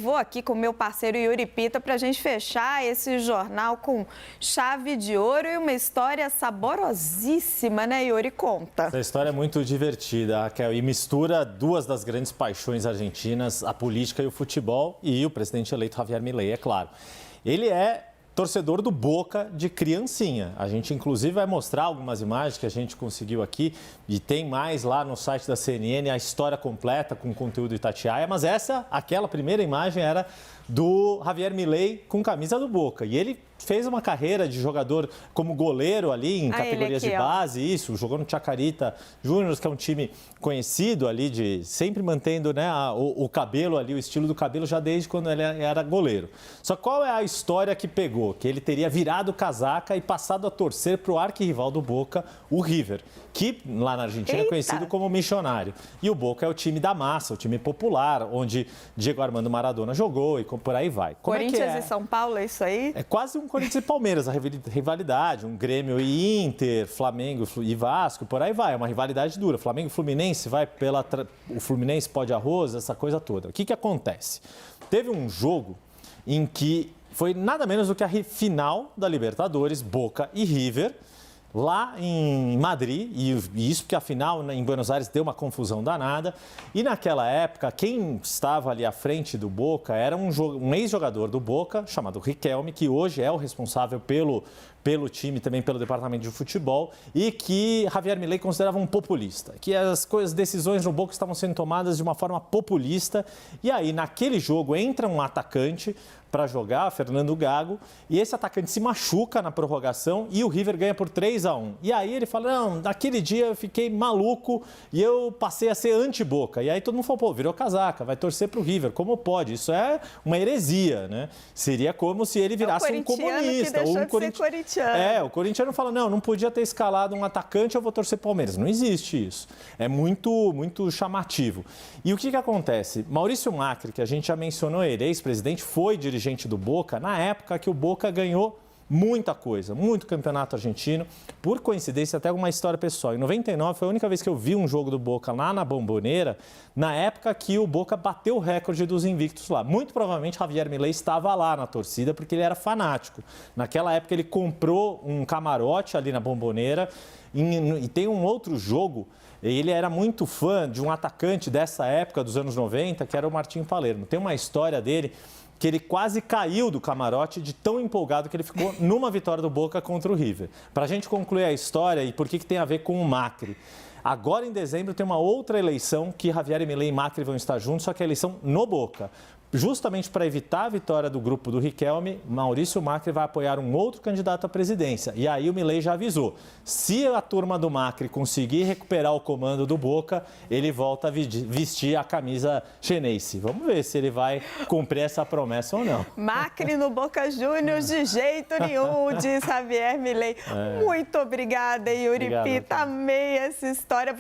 vou aqui com o meu parceiro Yuri Pita para a gente fechar esse jornal com chave de ouro e uma história saborosíssima, né, Yuri? Conta. Essa história é muito divertida, Raquel, e mistura duas das grandes paixões argentinas, a política e o futebol, e o presidente eleito Javier Milei, é claro. Ele é torcedor do Boca de criancinha. A gente, inclusive, vai mostrar algumas imagens que a gente conseguiu aqui e tem mais lá no site da CNN a história completa com conteúdo Itatiaia, mas aquela primeira imagem era do Javier Milei com camisa do Boca. E ele fez uma carreira de jogador como goleiro ali em categorias de base, isso, jogou no Chacarita Juniors, que é um time conhecido ali, de sempre mantendo, né, o cabelo ali, o estilo do cabelo já desde quando ele era goleiro. Só qual é a história que pegou? Que ele teria virado casaca e passado a torcer para o arquirrival do Boca, o River, que lá na Argentina é conhecido como missionário. E o Boca é o time da massa, o time popular, onde Diego Armando Maradona jogou e por aí vai. Corinthians e São Paulo, é isso aí? É quase um Corinthians e Palmeiras, a rivalidade, um Grêmio e Inter, Flamengo e Vasco, por aí vai, é uma rivalidade dura. Flamengo e Fluminense, o Fluminense pode arroz, essa coisa toda. O que acontece? Teve um jogo em que foi nada menos do que a final da Libertadores, Boca e River, lá em Madrid, e isso porque a final em Buenos Aires deu uma confusão danada, e naquela época quem estava ali à frente do Boca era um ex-jogador do Boca, chamado Riquelme, que hoje é o responsável pelo time, também pelo departamento de futebol, e que Javier Milei considerava um populista, que as decisões no Boca estavam sendo tomadas de uma forma populista, e aí naquele jogo entra um atacante para jogar, Fernando Gago, e esse atacante se machuca na prorrogação e o River ganha por 3-1. E aí ele fala, não, naquele dia eu fiquei maluco e eu passei a ser anti-Boca. E aí todo mundo falou, pô, virou casaca, vai torcer pro River, como pode? Isso é uma heresia, né? Seria como se ele virasse um comunista. Que deixou de ser corintiano. O corintiano fala, não podia ter escalado um atacante, eu vou torcer Palmeiras. Não existe isso. É muito, muito chamativo. E o que acontece? Maurício Macri, que a gente já mencionou ele, ex-presidente, foi dirigente do Boca, na época que o Boca ganhou muita coisa, muito campeonato argentino. Por coincidência, até uma história pessoal. Em 99 foi a única vez que eu vi um jogo do Boca lá na Bombonera, na época que o Boca bateu o recorde dos invictos lá. Muito provavelmente Javier Milei estava lá na torcida porque ele era fanático. Naquela época ele comprou um camarote ali na Bombonera e tem um outro jogo. Ele era muito fã de um atacante dessa época, dos anos 90, que era o Martinho Palermo. Tem uma história dele que ele quase caiu do camarote de tão empolgado que ele ficou numa vitória do Boca contra o River. Para a gente concluir a história e por que tem a ver com o Macri. Agora, em dezembro, tem uma outra eleição que Javier Milei e Macri vão estar juntos, só que a eleição no Boca. Justamente para evitar a vitória do grupo do Riquelme, Maurício Macri vai apoiar um outro candidato à presidência. E aí o Milei já avisou, se a turma do Macri conseguir recuperar o comando do Boca, ele volta a vestir a camisa xenense. Vamos ver se ele vai cumprir essa promessa ou não. Macri no Boca Juniors de jeito nenhum, diz Javier Milei. Muito obrigada, Yuri Pita. Amei essa história.